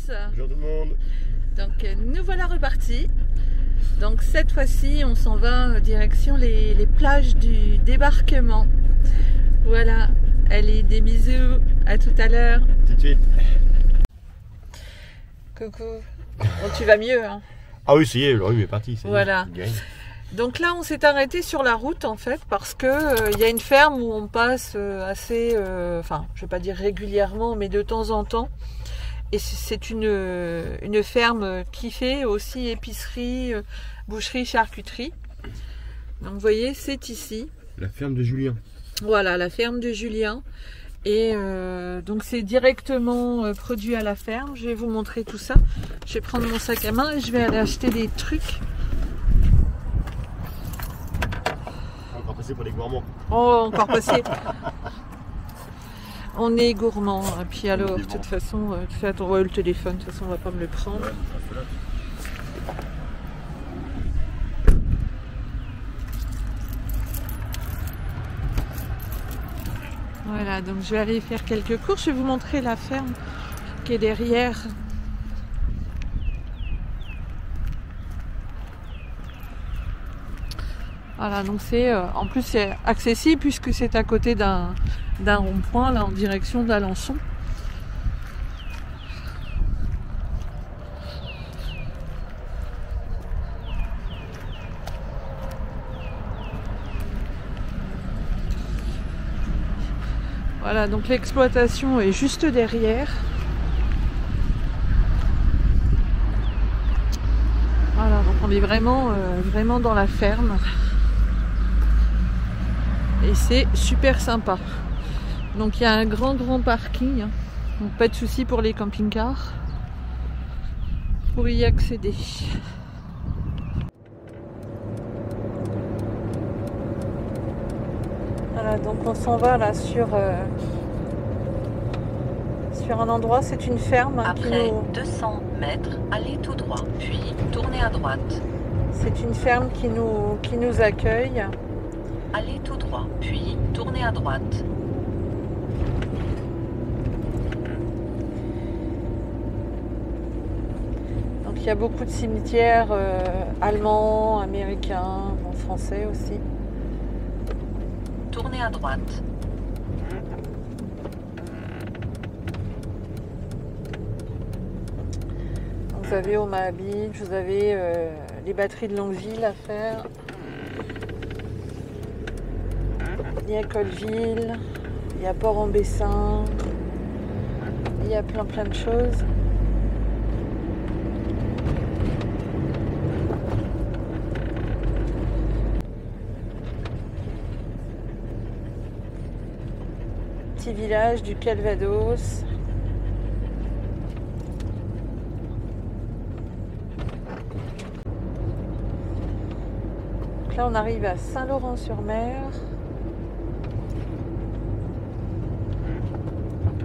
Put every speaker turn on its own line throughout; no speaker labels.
tous.
Bonjour tout le monde.
Donc nous voilà repartis. Donc cette fois-ci on s'en va direction les plages du débarquement. Voilà, allez, des bisous, à tout à l'heure.
Tout de suite.
Coucou. Bon, tu vas mieux hein?
Ah oui, ça y est, le rhume est parti.
Voilà. Donc là on s'est arrêté sur la route en fait parce que y a une ferme où on passe assez, enfin je vais pas dire régulièrement mais de temps en temps. Et c'est une ferme qui fait aussi épicerie, boucherie, charcuterie. Donc vous voyez, c'est ici.
La ferme de Julien.
Voilà, la ferme de Julien. Et donc c'est directement produit à la ferme. Je vais vous montrer tout ça. Je vais prendre mon sac à main et je vais aller acheter des trucs.
On va encore passer pour des gourmands.
Oh, encore passé. On est gourmand, et puis alors, de toute façon, fais attention, le téléphone, de toute façon, on va pas me le prendre. Voilà, donc je vais aller faire quelques courses, je vais vous montrer la ferme qui est derrière. Voilà, donc c'est, en plus c'est accessible puisque c'est à côté d'un rond-point, là en direction d'Alençon. Voilà, donc l'exploitation est juste derrière. Voilà, donc on est vraiment, vraiment dans la ferme. Et c'est super sympa. Donc il y a un grand parking, donc pas de souci pour les camping-cars pour y accéder. Voilà, donc on s'en va là sur un endroit, c'est une ferme.
Après 200 mètres, allez tout droit, puis tournez à droite.
C'est une ferme qui nous accueille.
Allez tout droit, puis tournez à droite.
Donc il y a beaucoup de cimetières allemands, américains, français aussi.
Tournez à droite.
Donc, vous avez Omaha Beach, vous avez les batteries de Longueville à faire. Il y a Colville, il y a Port-en-Bessin, il y a plein de choses. Petit village du Calvados. Donc là on arrive à Saint-Laurent-sur-Mer.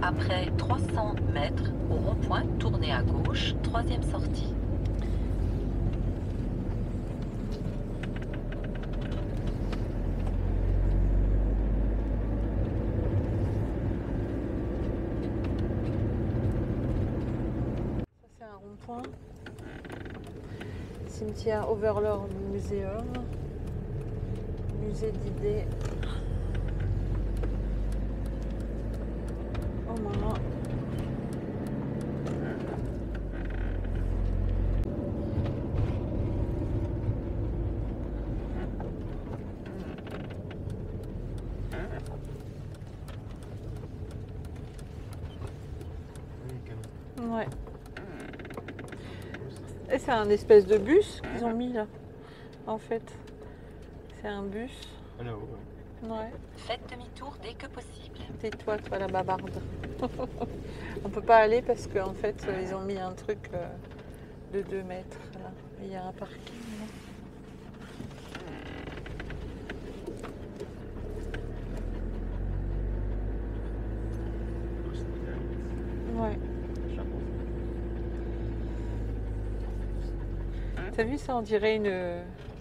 Après 300 mètres, au rond-point, tournez à gauche, troisième sortie.
Ça c'est un rond-point. Cimetière Overlord Museum. Musée d'idées. Oh maman. Ouais. Et c'est un espèce de bus qu'ils ont mis là. En fait. C'est un bus.
Ah là, ouais.
Ouais.
Faites demi-tour dès que possible.
Tais-toi, toi la babarde. On peut pas aller parce qu'en fait ils ont mis un truc de 2 mètres là. Il y a un parking là. Ouais. T'as vu ça, on dirait une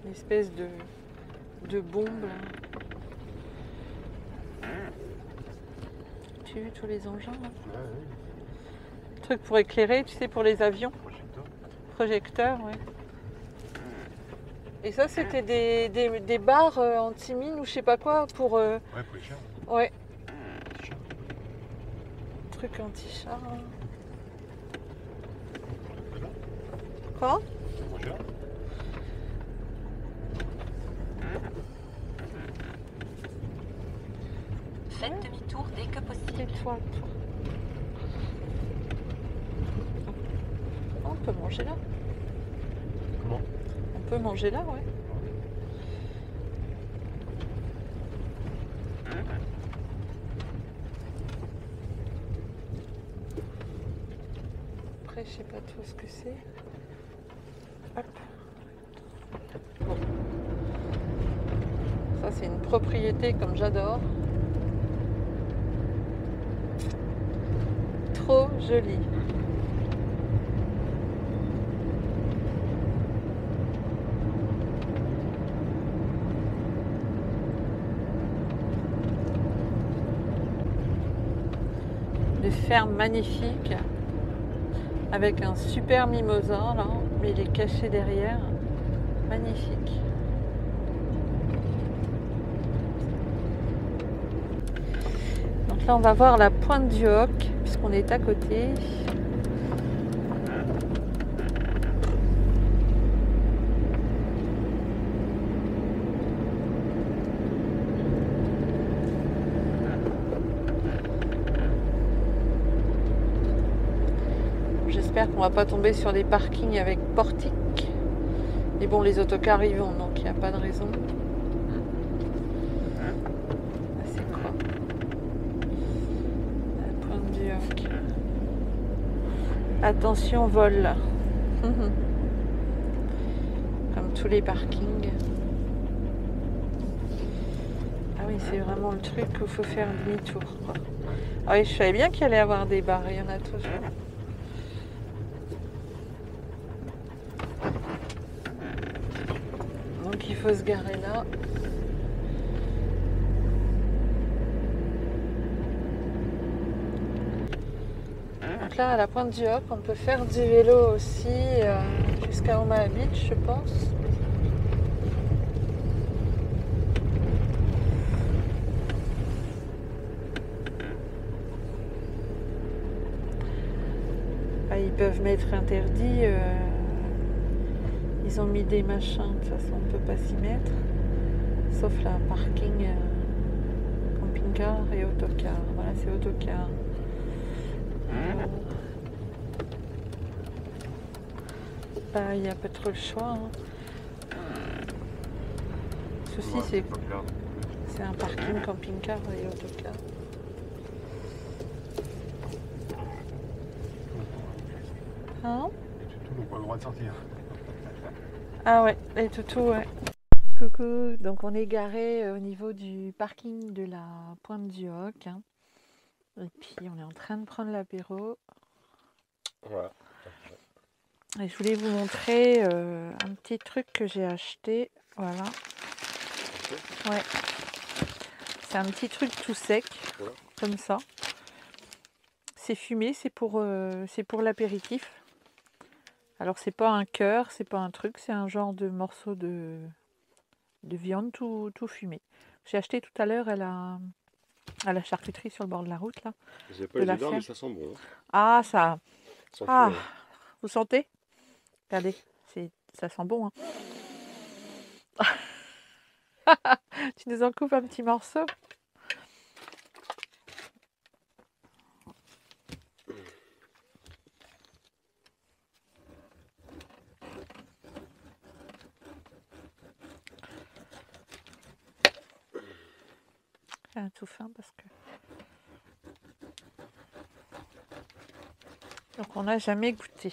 espèce de bombe là. Tu as vu tous les engins là? truc pour éclairer, tu sais, pour les avions.
Projecteur.
Projecteur, ouais. Et ça, c'était des barres anti-mine ou je sais pas quoi pour...
Ouais, pour les chars.
ouais,
Les chars.
truc anti-char. Hein.
Là,
Quoi?
pour les chars.
Faites demi-tour dès que
Des
possible.
toiles. On peut manger là.
Comment?
On peut manger là, ouais. Après, je sais pas trop ce que c'est. Hop. Bon. Ça, c'est une propriété comme j'adore. Trop jolie. Des fermes magnifiques avec un super mimosa là, mais il est caché derrière. Magnifique. Donc là on va voir la pointe du Hoc puisqu'on est à côté. J'espère qu'on va pas tomber sur des parkings avec portique. Mais bon, les autocars y vont, donc il n'y a pas de raison. Ah, c'est quoi? La pointe du Hoc. Attention, vol. Comme tous les parkings. Ah oui, c'est vraiment le truc où il faut faire demi-tour, quoi. Ah oui, je savais bien qu'il allait y avoir des bars, il y en a toujours. Donc il faut se garer là. Donc là, à la pointe du Hoc, on peut faire du vélo aussi jusqu'à Omaha Beach, je pense. Ah, ils peuvent mettre interdit. Ils ont mis des machins, de toute façon on ne peut pas s'y mettre. Sauf la parking, camping-car et autocar. Voilà, c'est autocar. Bah, il n'y a pas trop le choix. Hein. Ceci, c'est un parking camping-car et autocar. Hein?
Les toutous n'ont pas le droit de sortir.
Ah ouais, les toutous, ouais. Coucou, donc on est garé au niveau du parking de la pointe du Hoc. Hein. Et puis on est en train de prendre l'apéro.
Voilà.
Et je voulais vous montrer un petit truc que j'ai acheté. Voilà. Ouais. C'est un petit truc tout sec,
Voilà.
comme ça. C'est fumé, c'est pour l'apéritif. Alors c'est pas un cœur, c'est pas un truc, c'est un genre de morceau de viande tout fumé. J'ai acheté tout à l'heure à la charcuterie sur le bord de la route là.
J'ai pas
De
les
la
odeurs,
ferme.
mais ça sent bon. Hein.
Ah ça,
Ça sent
ah,
fou, hein.
vous sentez? Regardez, ça sent bon. Hein. Tu nous en coupes un petit morceau? J'ai un tout fin parce que... Donc on n'a jamais goûté.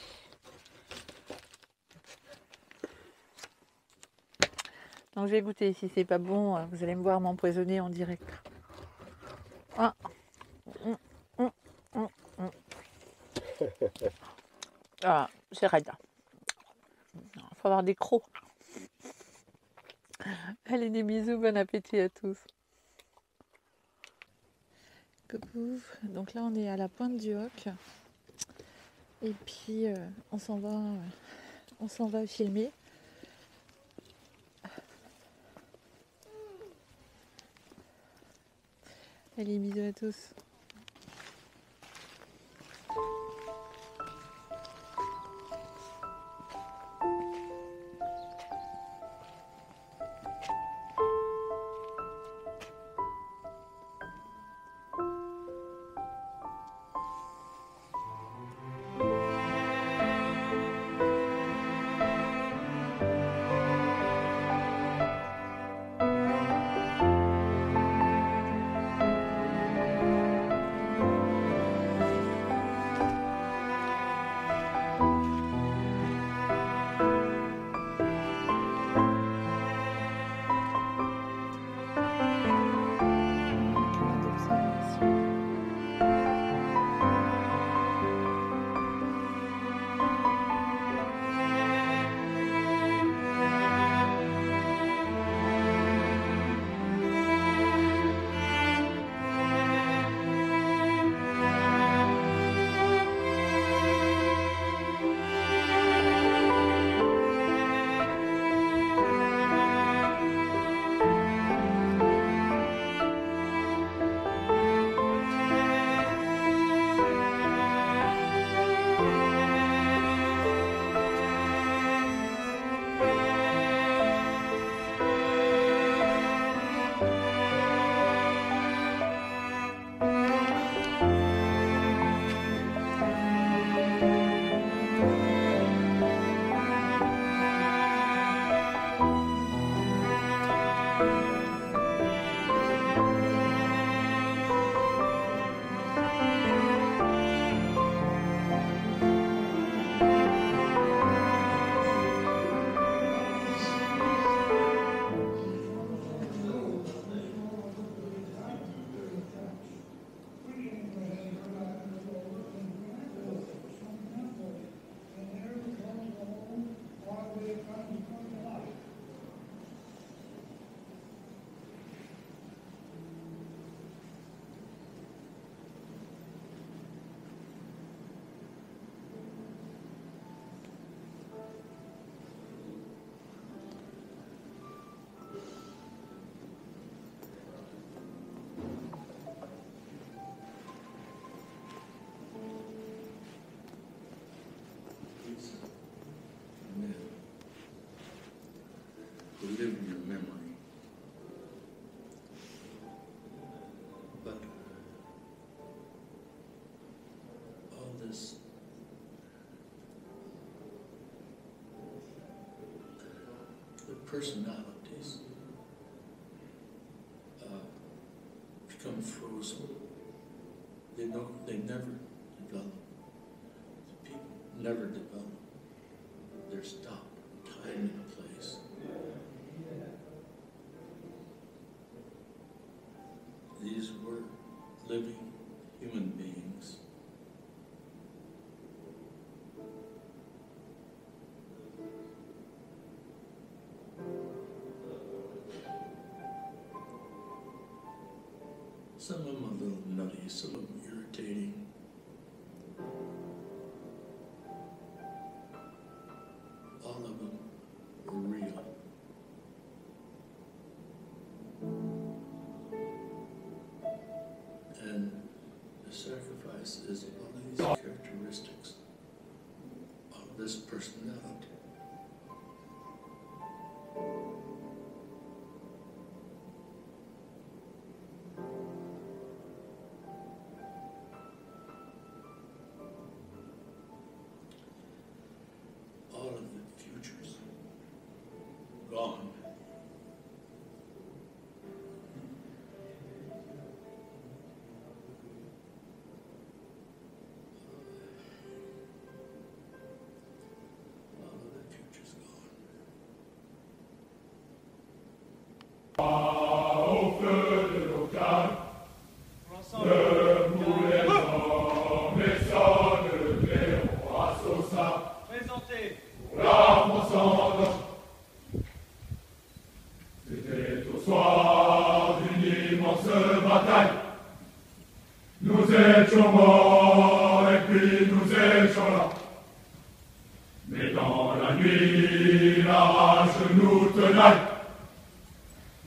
Donc je vais goûter. Si c'est pas bon, vous allez me voir m'empoisonner en direct. Ah. Ah, c'est raide. Il faut avoir des crocs. Allez, des bisous, bon appétit à tous. Coucou. Donc là, on est à la pointe du Hoc. Et puis on s'en va filmer. Allez, bisous à tous.
To live in your memory. But all this the personalities become frozen. They never develop. The people never develop. They're stopped. Time and place. These were living human beings. Some of them a little nutty, some of them irritating. All of them were real. And the sacrifice is one of these characteristics of this personality. All of the futures gone. All of the futures gone.
Au feu de l'octave, debout les hommes et sonne le clairon à Sosa.
Présentez.
Pour la moissonne. C'était au soir d'une immense bataille. Nous étions morts et puis nous étions là.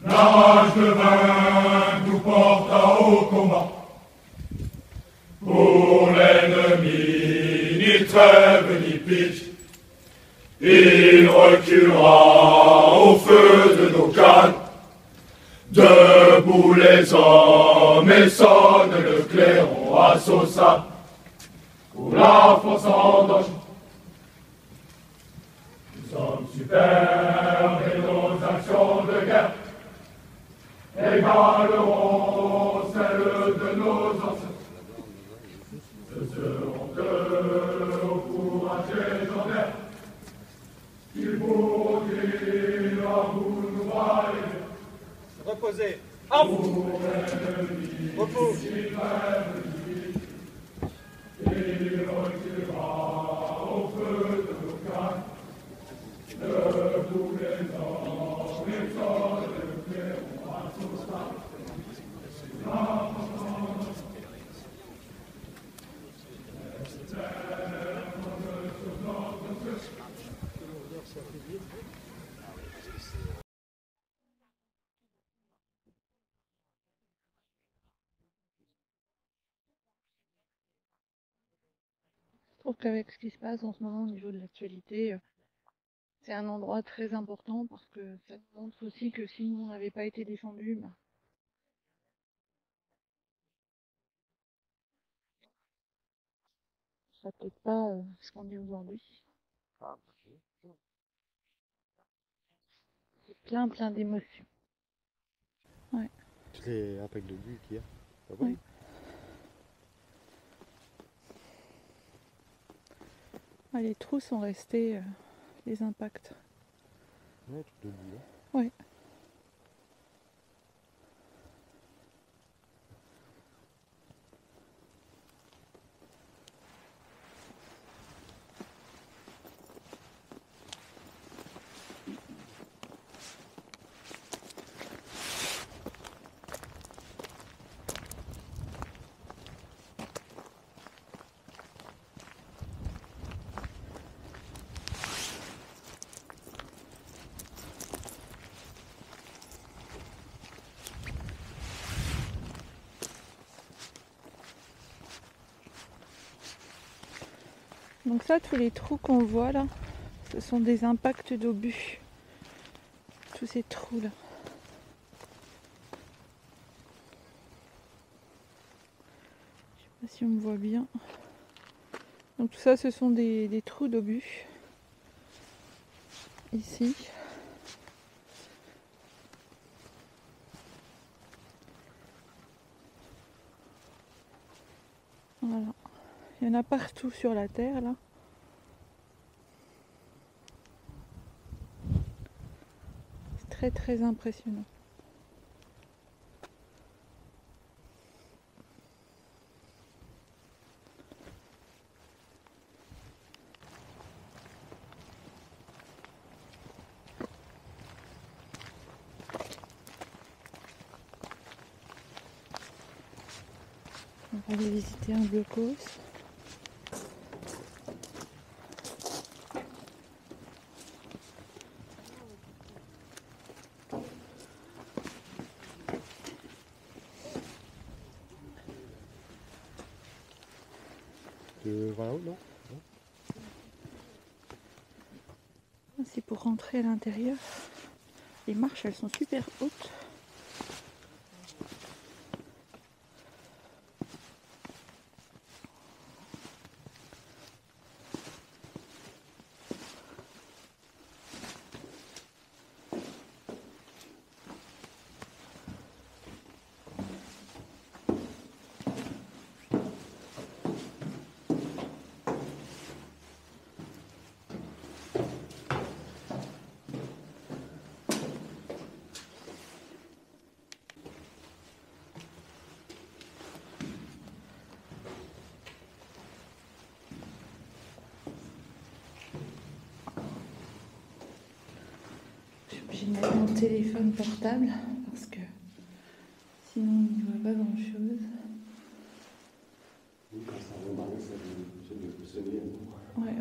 La rage de vaincre nous porta au combat. Pour l'ennemi, ni trêve ni pitch, il reculera au feu de nos cannes. Debout les hommes et sonne le clairon à Saussa, pour la France en danger. Nous sommes superbes et nos actions de guerre égaleront celles de nos ancêtres. Ce seront eux au courage légendaire qu'ils pourront dire à vous nous valets.
Reposez. En vous. Repos.
Il retirera au feu de nos cannes. Debout les hommes et sonne le clairon à Saussa.
Je trouve qu'avec ce qui se passe en ce moment au niveau de l'actualité, c'est un endroit très important parce que ça nous montre aussi que si nous n'avait pas été défendus, ben, ça serait peut-être pas ce qu'on est aujourd'hui. C'est plein d'émotions.
Tous les impacts de but qu'il y a. Ah
Oui. Ah, les trous sont restés, les impacts.
Ouais, truc de but.
Oui. Donc ça, tous les trous qu'on voit là, ce sont des impacts d'obus. Tous ces trous là. Je sais pas si on me voit bien. Donc tout ça, ce sont des trous d'obus. Ici. Voilà. Il y en a partout sur la terre là. C'est très impressionnant. On va aller visiter un blocos.
Vers là-haut, non?
C'est pour rentrer à l'intérieur. Les marches, elles sont super hautes. Je vais mettre mon téléphone portable parce que sinon on n'y voit pas grand chose. Ouais.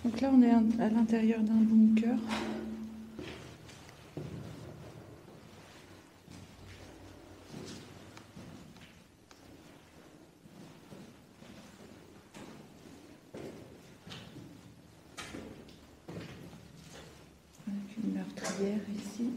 Donc là on est à l'intérieur d'un bunker. rivière ici.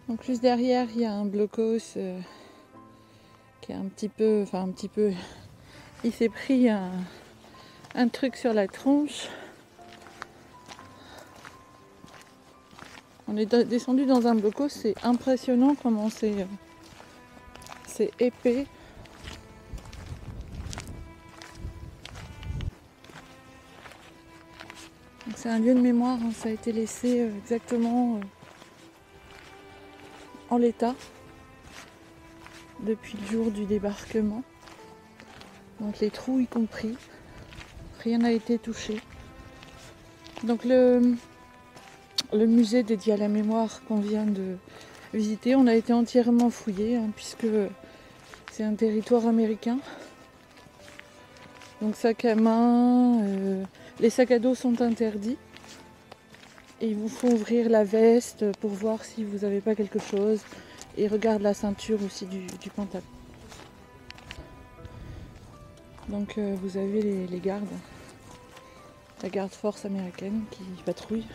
Donc juste derrière, il y a un blocos qui est un petit peu, il s'est pris un truc sur la tronche. On est descendu dans un blocos, c'est impressionnant comment c'est épais. C'est un lieu de mémoire, hein, ça a été laissé exactement en l'état depuis le jour du débarquement. Donc les trous y compris, rien n'a été touché. Donc le musée dédié à la mémoire qu'on vient de visiter, on a été entièrement fouillé hein, puisque c'est un territoire américain. Donc sac à main, les sacs à dos sont interdits. Et il vous faut ouvrir la veste pour voir si vous n'avez pas quelque chose. Et regarde la ceinture aussi du pantalon. Donc vous avez les gardes. La garde force américaine qui patrouille.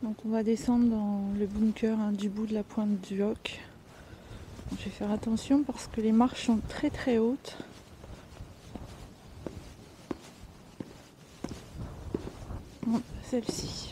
Donc on va descendre dans le bunker hein, du bout de la pointe du Hoc. Je vais faire attention parce que les marches sont très très hautes. Bon, celle-ci.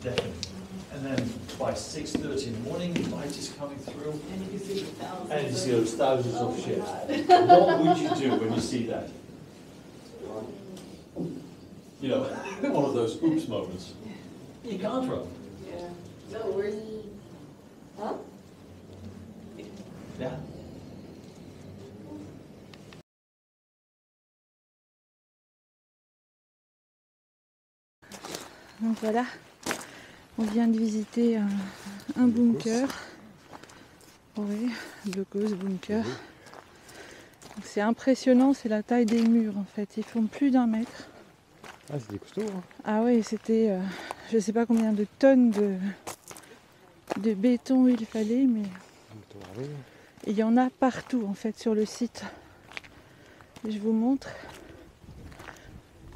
Deafening. And then by 6:30 in the morning, light is coming through.
And you can see the thousands.
And you see those thousands of ships. What would you do when you see that? You know, one of those oops moments. You can't run.
Yeah. So where's he? Huh?
Yeah.
Donc voilà, on vient de visiter un bunker. Oui, blockhaus, bunker. C'est impressionnant, c'est la taille des murs en fait. Ils font plus d'1 mètre.
Ah, c'était costaud, hein.
Ah oui, c'était je sais pas combien de tonnes de béton il fallait, mais il y en a partout en fait sur le site. Je vous montre.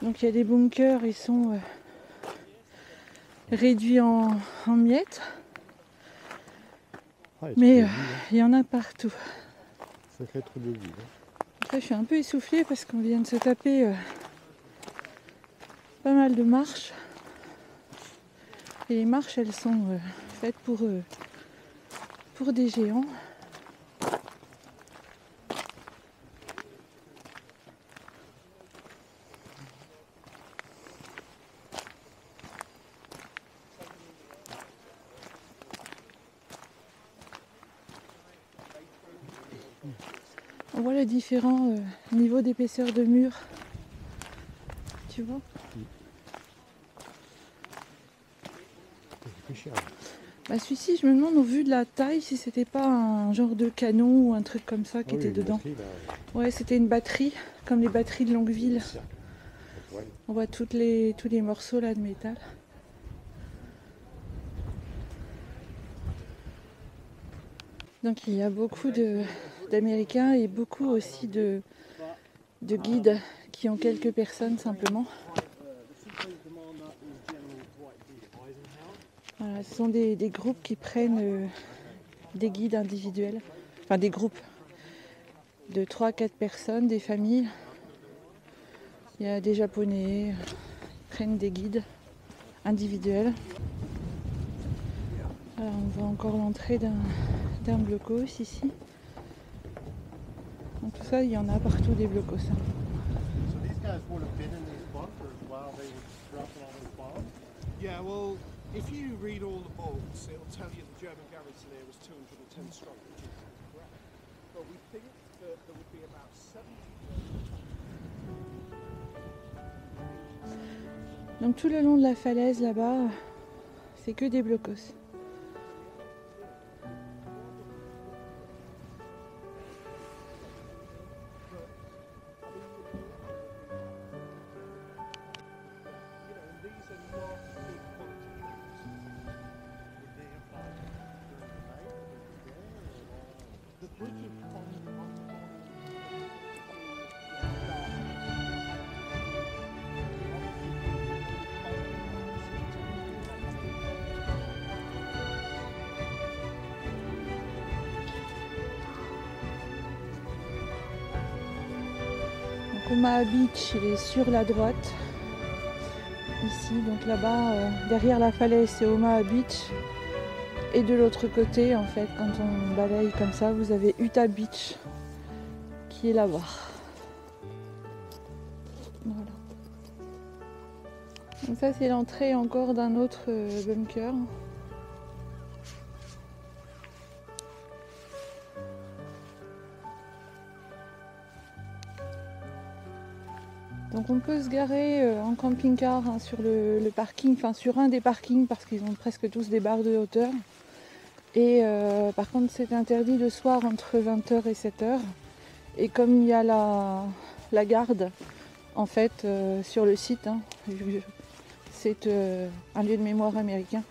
Donc il y a des bunkers, ils sont réduits en miettes. Mais il y en a partout.
Sacré trou de vie.
Après, je suis un peu essoufflée parce qu'on vient de se taper pas mal de marches. Et les marches, elles sont faites pour des géants. On voit les différents niveaux d'épaisseur de mur. Tu vois ? Bah celui-ci, je me demande au vu de la taille si c'était pas un genre de canon ou un truc comme ça qui était dedans. Batterie, ouais, c'était une batterie, comme les batteries de Longueville. On voit tous les morceaux là de métal. Donc il y a beaucoup d'Américains et beaucoup aussi de guides qui ont quelques personnes simplement. Voilà, ce sont des groupes qui prennent des guides individuels, enfin des groupes de 3-4 personnes, des familles. Il y a des Japonais qui prennent des guides individuels. Voilà, on voit encore l'entrée d'un blockhaus ici. Donc tout ça, il y en a partout des blockhaus.
Yeah, well, if you read all the books, it'll tell you the German garrison here was 210 strong, which is correct. But we think that there would be about 70.
Donc tout le long de la falaise là-bas, c'est que des blockhaus. Omaha Beach, il est sur la droite, ici, donc là-bas, derrière la falaise, c'est Omaha Beach. Et de l'autre côté, en fait, quand on balaye comme ça, vous avez Utah Beach, qui est là-bas. Voilà. Donc ça, c'est l'entrée encore d'un autre bunker. Donc on peut se garer en camping-car sur le parking, enfin sur un des parkings parce qu'ils ont presque tous des barres de hauteur. Et par contre c'est interdit le soir entre 20h et 7h. Et comme il y a la garde en fait sur le site, hein, c'est un lieu de mémoire américain.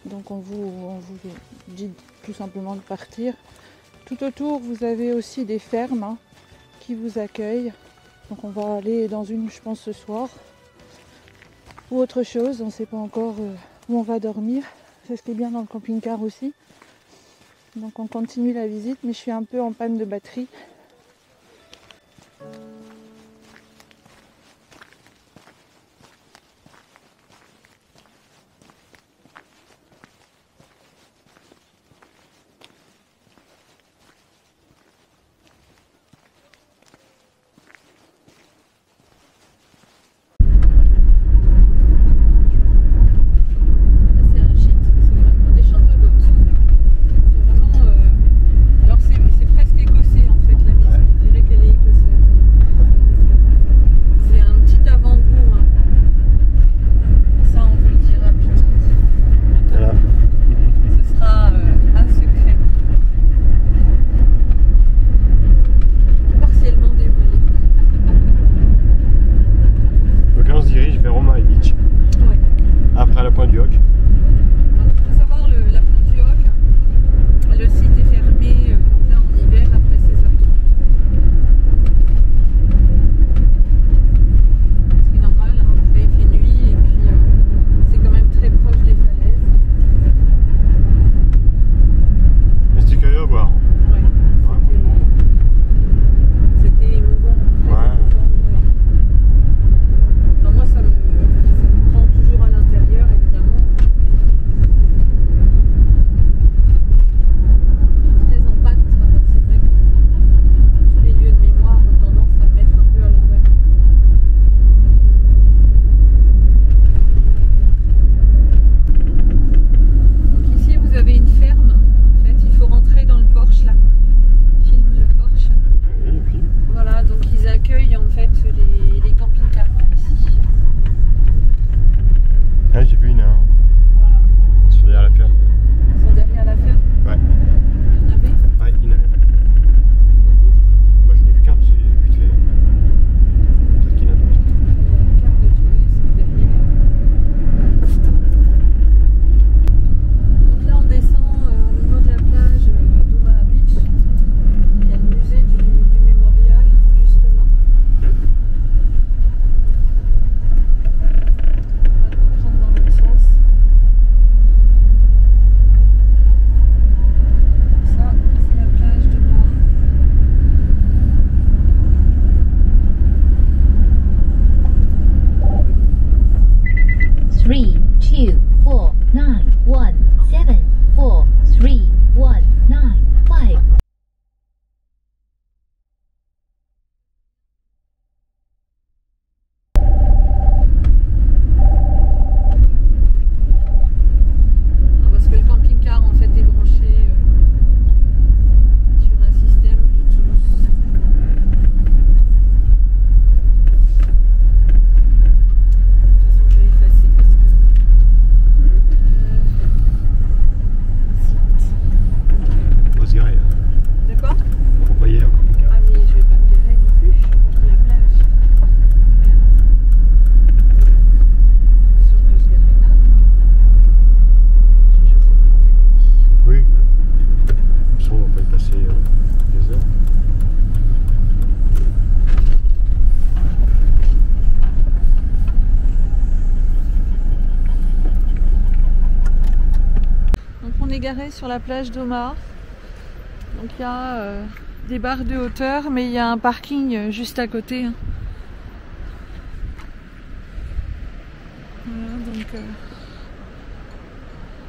Donc on vous dit tout simplement de partir. Tout autour vous avez aussi des fermes hein, qui vous accueillent. Donc on va aller dans une, je pense, ce soir. Ou autre chose, on ne sait pas encore où on va dormir. C'est ce qui est bien dans le camping-car aussi. Donc on continue la visite, mais je suis un peu en panne de batterie.
garé sur la plage d'Omaha. Donc il y a des barres de hauteur, mais il y a un parking juste à côté. Hein. Voilà, donc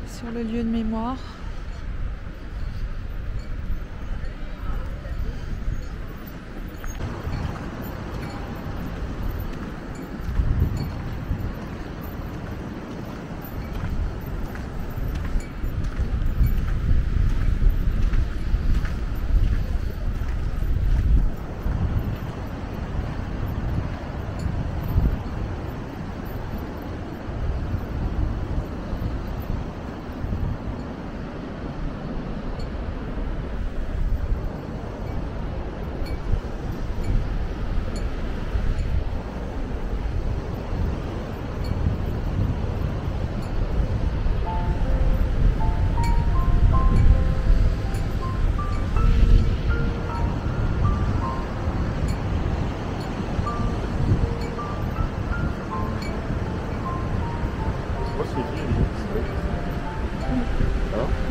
sur le lieu de mémoire.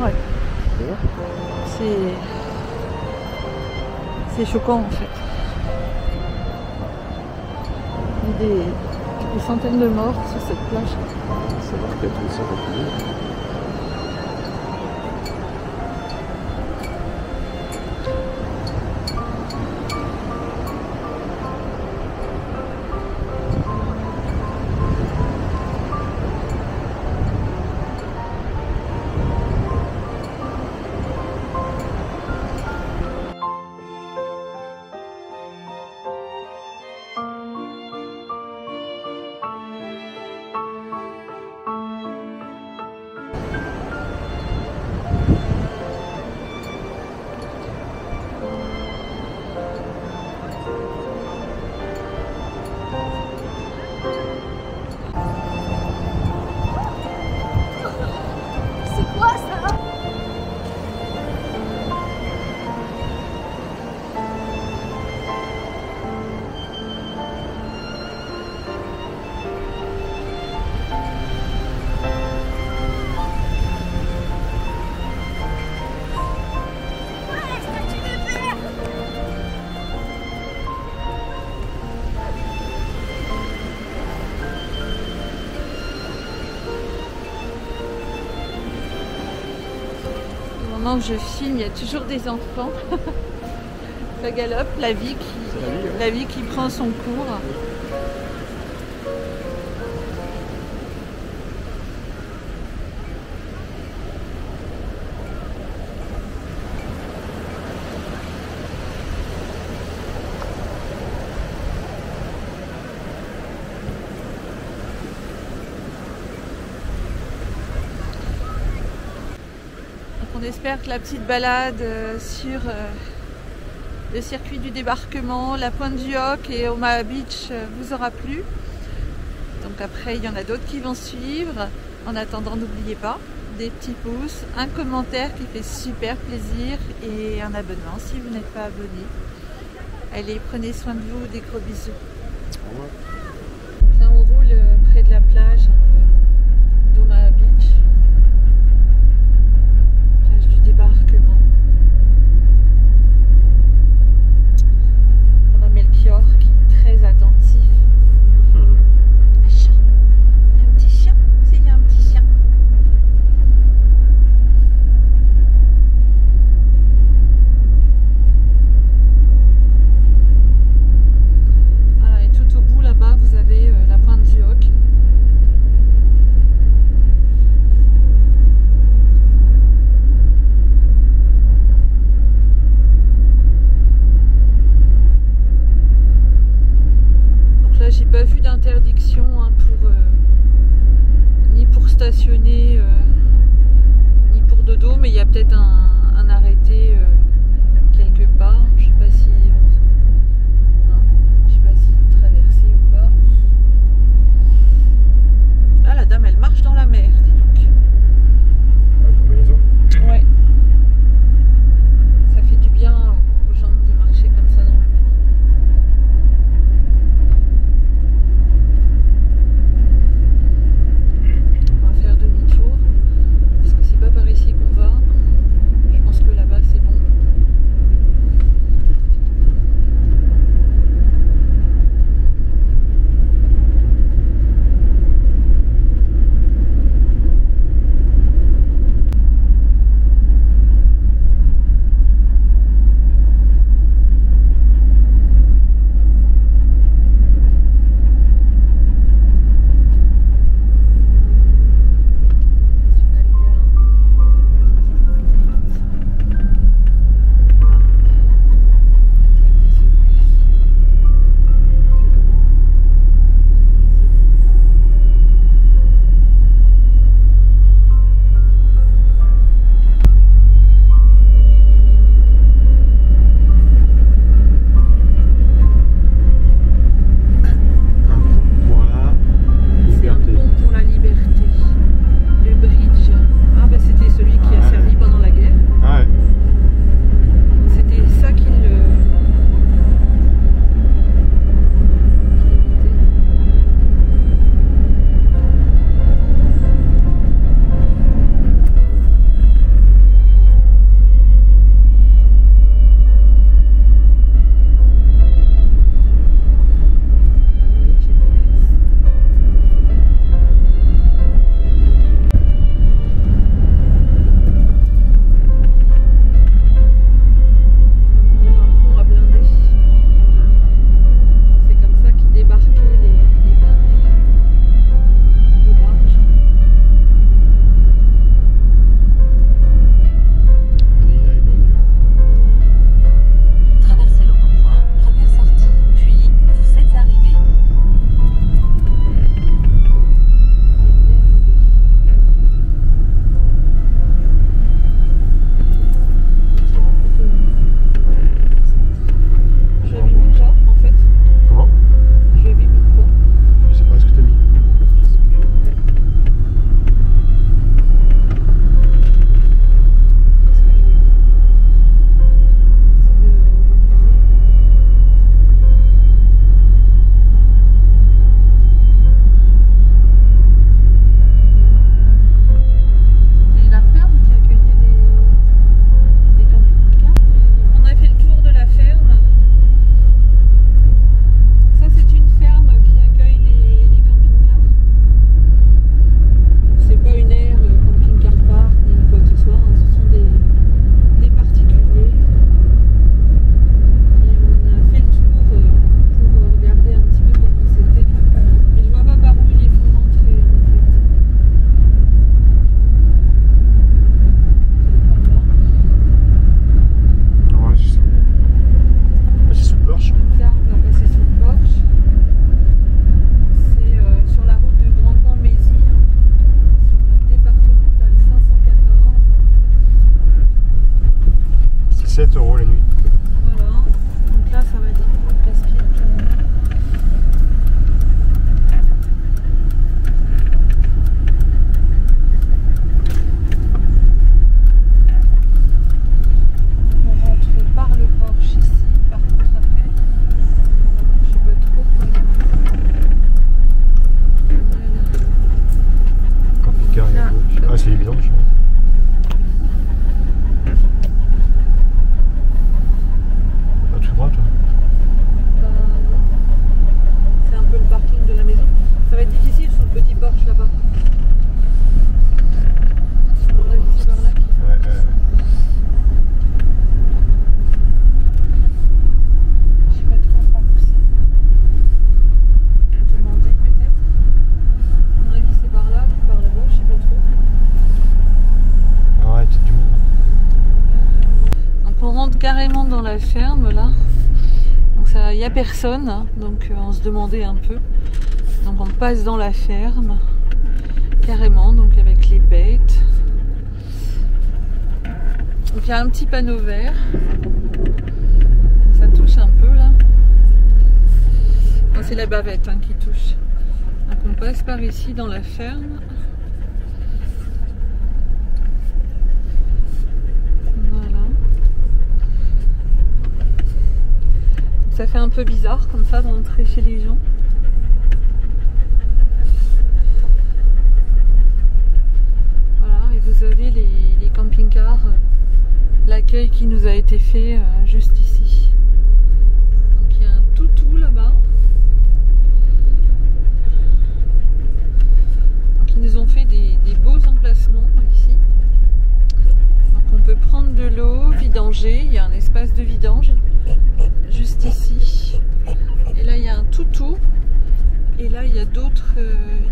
Ouais. C'est choquant en fait. Il y a des centaines de morts sur cette plage.
Ça marque à tout ça rapidement.
Que je filme, il y a toujours des enfants. Ça galope, la vie qui prend son cours. On espère que la petite balade sur le circuit du débarquement, la pointe du Hoc et Omaha Beach vous aura plu. Donc après, il y en a d'autres qui vont suivre. En attendant, n'oubliez pas, des petits pouces, un commentaire qui fait super plaisir et un abonnement si vous n'êtes pas abonné. Allez, prenez soin de vous, des gros bisous.
Au revoir.
Donc là, on roule près de la plage d'Omaha Beach. Débarquement. On a Melchior qui est très attentif. Un chat. Il y a un petit chien. Si, il y a un petit chien. Voilà, et tout au bout là-bas, ferme là. Donc il n'y a personne, hein, donc on se demandait un peu. Donc on passe dans la ferme, carrément, donc avec les bêtes. Donc il y a un petit panneau vert. Ça touche un peu là. C'est la bavette hein, qui touche. Donc on passe par ici dans la ferme. Voilà. Ça fait un peu bizarre comme ça d'entrer chez les gens. Voilà, et vous avez les camping-cars, l'accueil qui nous a été fait juste ici. Donc il y a un toutou là-bas. Donc ils nous ont fait des beaux emplacements ici. Donc on peut prendre de l'eau, vidanger, il y a un espace de vidange juste ici. Et là il y a un toutou. Et là il y a d'autres,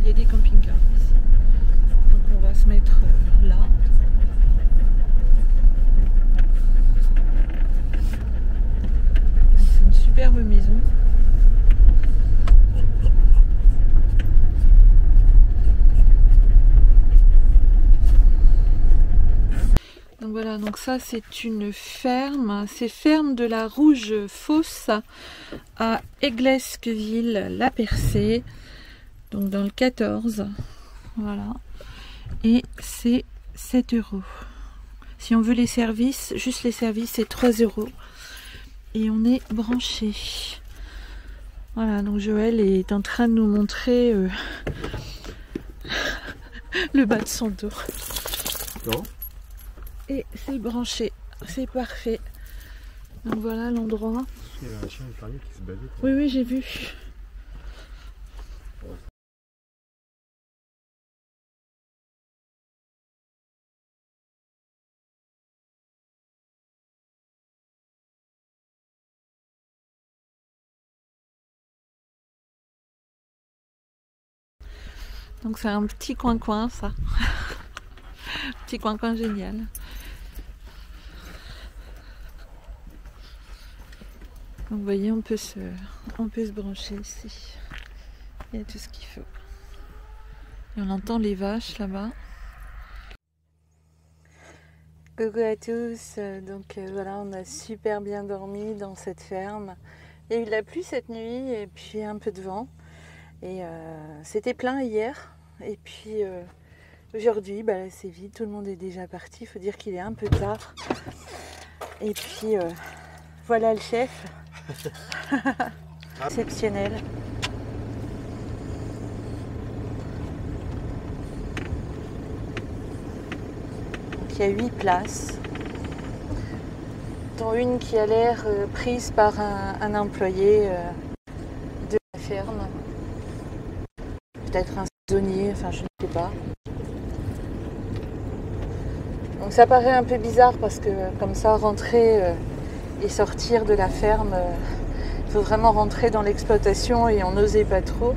il y a des camping-cars ici. Donc on va se mettre là. C'est une superbe maison. Donc voilà, donc ça c'est une ferme, c'est ferme de la Rouge Fosse à Eglesqueville-la-Percée, donc dans le 14, voilà, et c'est 7 €. Si on veut les services, juste les services c'est 3 € et on est branché. Voilà, donc Joël est en train de nous montrer le bas de son dos.
Non.
Et c'est branché, c'est parfait. Donc voilà l'endroit.
Il y avait un chien épargné qui se baladait.
Oui, oui, j'ai vu. Donc c'est un petit coin-coin ça. Petit coin-coin génial. Donc vous voyez, on peut se brancher ici. Il y a tout ce qu'il faut. Et on entend les vaches là-bas. Coucou à tous. Donc voilà, on a super bien dormi dans cette ferme. Il y a eu de la pluie cette nuit et puis un peu de vent. Et c'était plein hier. Et puis aujourd'hui, bah, c'est vide. Tout le monde est déjà parti. Il faut dire qu'il est un peu tard. Et puis voilà le chef. Exceptionnel. Donc, il y a 8 places, dont une qui a l'air prise par un employé de la ferme. Peut-être un saisonnier, enfin je ne sais pas. Donc ça paraît un peu bizarre parce que comme ça, rentrer et sortir de la ferme, il faut vraiment rentrer dans l'exploitation et on n'osait pas trop.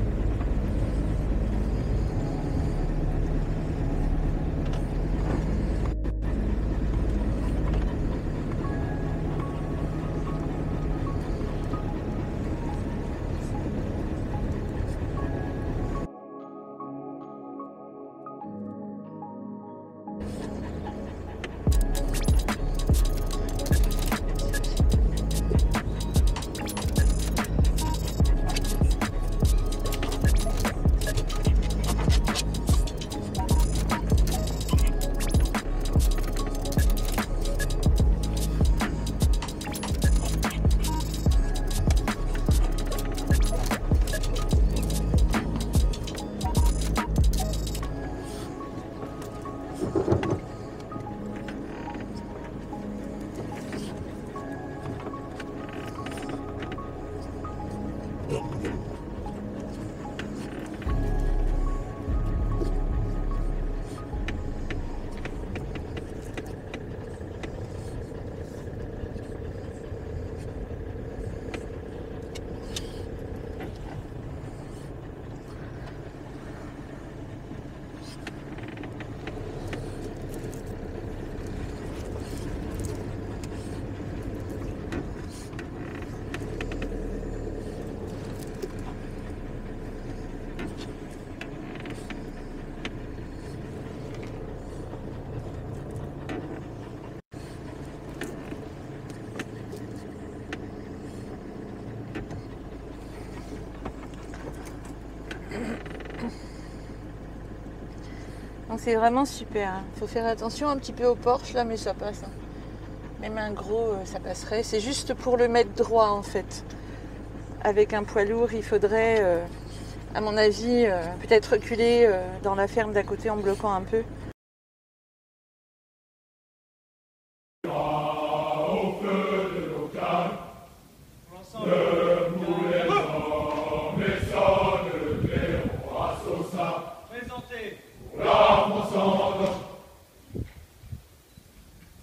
Donc c'est vraiment super. Il faut faire attention un petit peu au Porsche là, mais ça passe. Hein. Même un gros, ça passerait. C'est juste pour le mettre droit en fait. Avec un poids lourd, il faudrait, à mon avis, peut-être reculer dans la ferme d'à côté en bloquant un peu.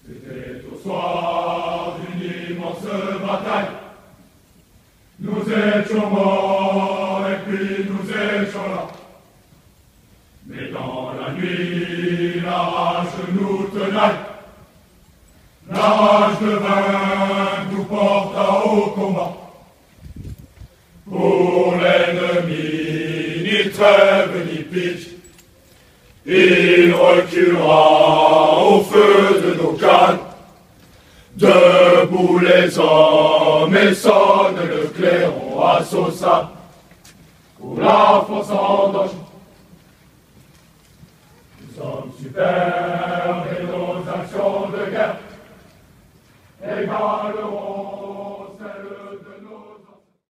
C'était au soir d'une immense bataille. Nous étions morts et puis nous étions là. Mais dans la nuit, la rage nous tenaille. La rage de vaincre nous porta au combat. Pour l'ennemi, ni trêve ni pitch, il reculera au feu de nos cannes. Debout les hommes et sonne le clairon à Saussa, où la France en danger. Nous sommes superbes et nos actions de guerre égaleront celles de